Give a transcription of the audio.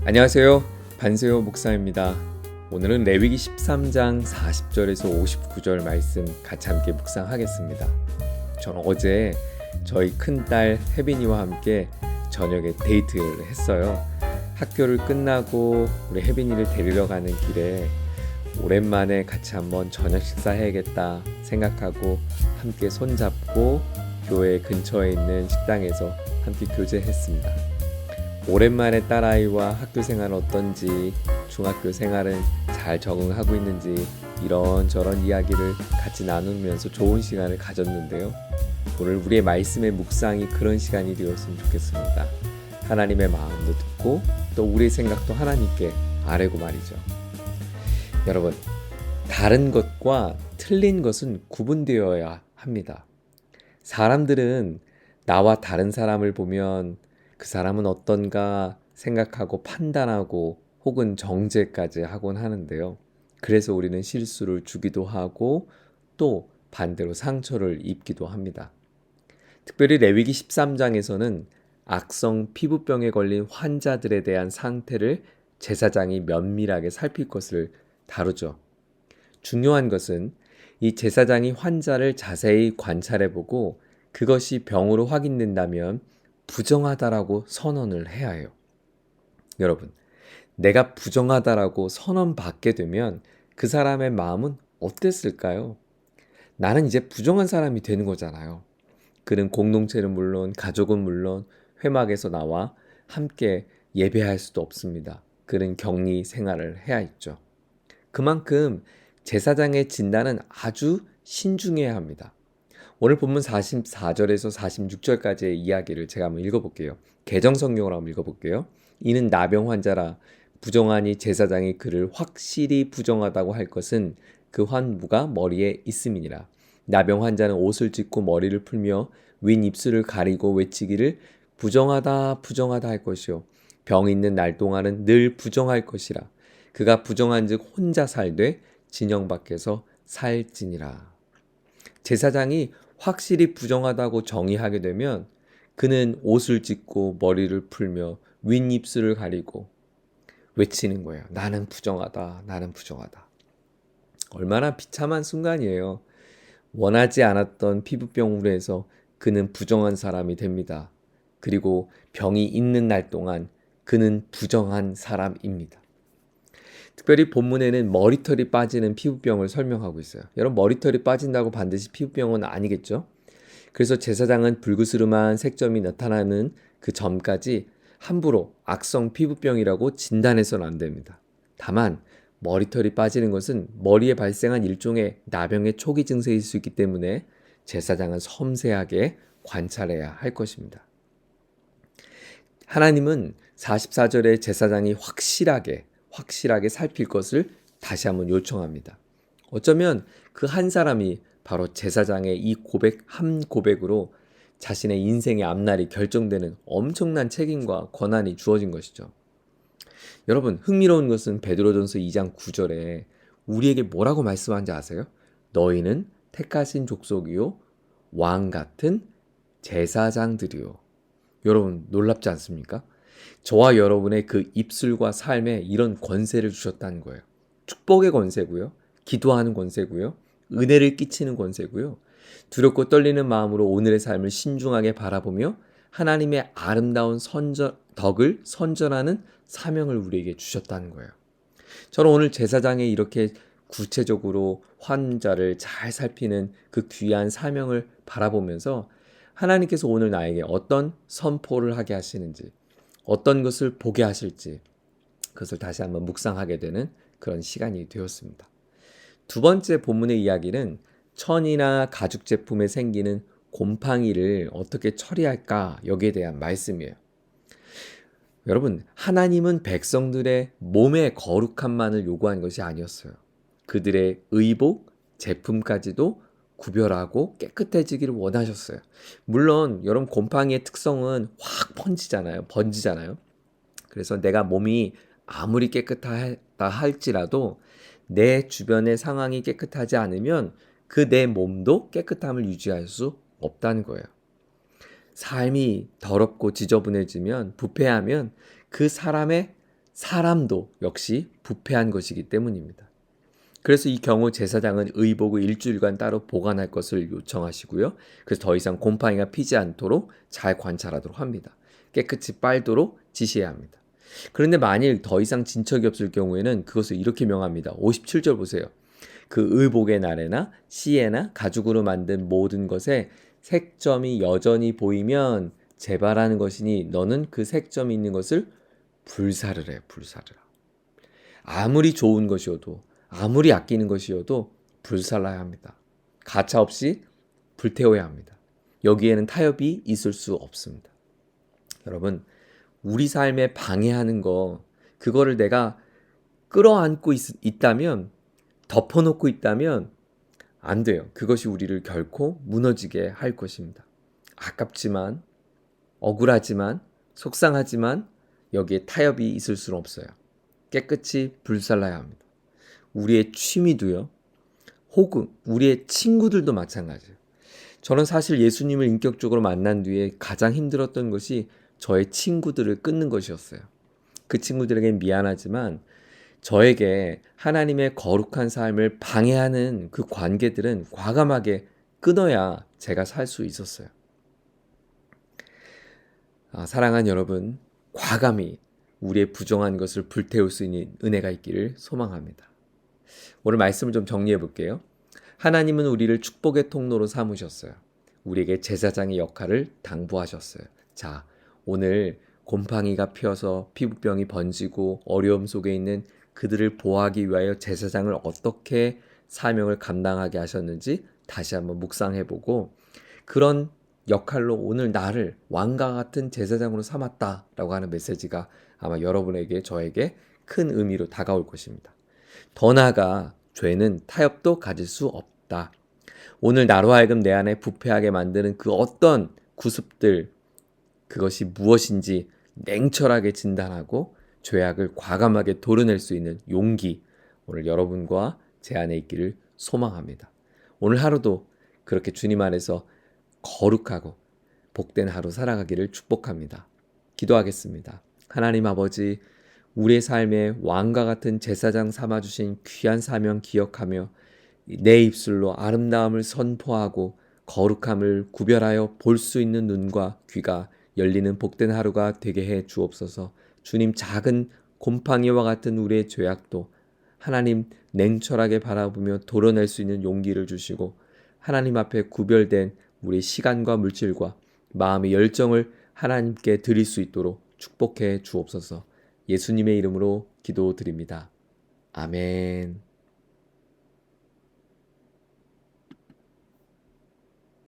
안녕하세요. 반세요 목사입니다. 오늘은 레위기 13장 40절에서 59절 말씀 같이 함께 묵상하겠습니다. 저는 어제 저희 큰딸 혜빈이와 함께 저녁에 데이트를 했어요. 학교를 끝나고 우리 혜빈이를 데리러 가는 길에 오랜만에 같이 한번 저녁 식사해야겠다 생각하고 함께 손잡고 교회 근처에 있는 식당에서 함께 교제했습니다. 오랜만에 딸아이와 학교 생활은 어떤지, 중학교 생활은 잘 적응하고 있는지 이런저런 이야기를 같이 나누면서 좋은 시간을 가졌는데요. 오늘 우리의 말씀의 묵상이 그런 시간이 되었으면 좋겠습니다. 하나님의 마음도 듣고 또 우리의 생각도 하나님께 아뢰고 말이죠. 여러분, 다른 것과 틀린 것은 구분되어야 합니다. 사람들은 나와 다른 사람을 보면 그 사람은 어떤가 생각하고 판단하고 혹은 정죄까지 하곤 하는데요. 그래서 우리는 실수를 주기도 하고 또 반대로 상처를 입기도 합니다. 특별히 레위기 13장에서는 악성 피부병에 걸린 환자들에 대한 상태를 제사장이 면밀하게 살필 것을 다루죠. 중요한 것은 이 제사장이 환자를 자세히 관찰해보고 그것이 병으로 확인된다면 부정하다라고 선언을 해야 해요. 여러분, 내가 부정하다라고 선언받게 되면 그 사람의 마음은 어땠을까요? 나는 이제 부정한 사람이 되는 거잖아요. 그는 공동체는 물론 가족은 물론 회막에서 나와 함께 예배할 수도 없습니다. 그는 격리 생활을 해야 했죠. 그만큼 제사장의 진단은 아주 신중해야 합니다. 오늘 본문 44절에서 46절까지의 이야기를 제가 한번 읽어볼게요. 개정성경으로 한번 읽어볼게요. 이는 나병 환자라 부정하니 제사장이 그를 확실히 부정하다고 할 것은 그 환부가 머리에 있음이니라. 나병 환자는 옷을 찢고 머리를 풀며 윈 입술을 가리고 외치기를 부정하다 부정하다 할 것이요 병 있는 날 동안은 늘 부정할 것이라. 그가 부정한즉 혼자 살되 진영 밖에서 살지니라. 제사장이 확실히 부정하다고 정의하게 되면 그는 옷을 찢고 머리를 풀며 윗입술을 가리고 외치는 거예요. 나는 부정하다. 나는 부정하다. 얼마나 비참한 순간이에요. 원하지 않았던 피부병으로 해서 그는 부정한 사람이 됩니다. 그리고 병이 있는 날 동안 그는 부정한 사람입니다. 특별히 본문에는 머리털이 빠지는 피부병을 설명하고 있어요. 여러분, 머리털이 빠진다고 반드시 피부병은 아니겠죠? 그래서 제사장은 불그스름한 색점이 나타나는 그 점까지 함부로 악성 피부병이라고 진단해서는 안 됩니다. 다만 머리털이 빠지는 것은 머리에 발생한 일종의 나병의 초기 증세일 수 있기 때문에 제사장은 섬세하게 관찰해야 할 것입니다. 하나님은 44절에 제사장이 확실하게 살필 것을 다시 한번 요청합니다. 어쩌면 그 한 사람이 바로 제사장의 이 한 고백으로 자신의 인생의 앞날이 결정되는 엄청난 책임과 권한이 주어진 것이죠. 여러분, 흥미로운 것은 베드로전서 2장 9절에 우리에게 뭐라고 말씀하는지 아세요? 너희는 택하신 족속이요 왕 같은 제사장들이요. 여러분, 놀랍지 않습니까? 저와 여러분의 그 입술과 삶에 이런 권세를 주셨다는 거예요. 축복의 권세고요. 기도하는 권세고요. 은혜를 끼치는 권세고요. 두렵고 떨리는 마음으로 오늘의 삶을 신중하게 바라보며 하나님의 아름다운 덕을 선전하는 사명을 우리에게 주셨다는 거예요. 저는 오늘 제사장에 이렇게 구체적으로 환자를 잘 살피는 그 귀한 사명을 바라보면서 하나님께서 오늘 나에게 어떤 선포를 하게 하시는지, 어떤 것을 보게 하실지 그것을 다시 한번 묵상하게 되는 그런 시간이 되었습니다. 두 번째 본문의 이야기는 천이나 가죽 제품에 생기는 곰팡이를 어떻게 처리할까 여기에 대한 말씀이에요. 여러분, 하나님은 백성들의 몸의 거룩함만을 요구한 것이 아니었어요. 그들의 의복, 제품까지도 구별하고 깨끗해지기를 원하셨어요. 물론 여러분, 곰팡이의 특성은 확 번지잖아요. 그래서 내가 몸이 아무리 깨끗하다 할지라도 내 주변의 상황이 깨끗하지 않으면 그 내 몸도 깨끗함을 유지할 수 없다는 거예요. 삶이 더럽고 지저분해지면 부패하면 그 사람의 사람도 역시 부패한 것이기 때문입니다. 그래서 이 경우 제사장은 의복을 일주일간 따로 보관할 것을 요청하시고요. 그래서 더 이상 곰팡이가 피지 않도록 잘 관찰하도록 합니다. 깨끗이 빨도록 지시해야 합니다. 그런데 만일 더 이상 진척이 없을 경우에는 그것을 이렇게 명합니다. 57절 보세요. 그 의복의 날에나 시에나 가죽으로 만든 모든 것에 색점이 여전히 보이면 재발하는 것이니 너는 그 색점이 있는 것을 불사를 해. 불사를. 아무리 좋은 것이어도 아무리 아끼는 것이어도 불살라야 합니다. 가차 없이 불태워야 합니다. 여기에는 타협이 있을 수 없습니다. 여러분, 우리 삶에 방해하는 그거를 내가 끌어안고 있다면, 덮어놓고 있다면 안 돼요. 그것이 우리를 결코 무너지게 할 것입니다. 아깝지만, 억울하지만, 속상하지만 여기에 타협이 있을 수는 없어요. 깨끗이 불살라야 합니다. 우리의 취미도요. 혹은 우리의 친구들도 마찬가지예요. 저는 사실 예수님을 인격적으로 만난 뒤에 가장 힘들었던 것이 저의 친구들을 끊는 것이었어요. 그 친구들에겐 미안하지만 저에게 하나님의 거룩한 삶을 방해하는 그 관계들은 과감하게 끊어야 제가 살 수 있었어요. 사랑하는 여러분, 과감히 우리의 부정한 것을 불태울 수 있는 은혜가 있기를 소망합니다. 오늘 말씀을 좀 정리해 볼게요. 하나님은 우리를 축복의 통로로 삼으셨어요. 우리에게 제사장의 역할을 당부하셨어요. 자, 오늘 곰팡이가 피어서 피부병이 번지고 어려움 속에 있는 그들을 보호하기 위하여 제사장을 어떻게 사명을 감당하게 하셨는지 다시 한번 묵상해보고 그런 역할로 오늘 나를 왕과 같은 제사장으로 삼았다라고 하는 메시지가 아마 여러분에게 저에게 큰 의미로 다가올 것입니다. 더 나아가 죄는 타협도 가질 수 없다. 오늘 나로 하여금 내 안에 부패하게 만드는 그 어떤 구습들 그것이 무엇인지 냉철하게 진단하고 죄악을 과감하게 도려낼 수 있는 용기 오늘 여러분과 제 안에 있기를 소망합니다. 오늘 하루도 그렇게 주님 안에서 거룩하고 복된 하루 살아가기를 축복합니다. 기도하겠습니다. 하나님 아버지, 우리의 삶에 왕과 같은 제사장 삼아주신 귀한 사명 기억하며 내 입술로 아름다움을 선포하고 거룩함을 구별하여 볼 수 있는 눈과 귀가 열리는 복된 하루가 되게 해 주옵소서. 주님, 작은 곰팡이와 같은 우리의 죄악도 하나님 냉철하게 바라보며 도려낼 수 있는 용기를 주시고 하나님 앞에 구별된 우리 시간과 물질과 마음의 열정을 하나님께 드릴 수 있도록 축복해 주옵소서. 예수님의 이름으로 기도드립니다. 아멘.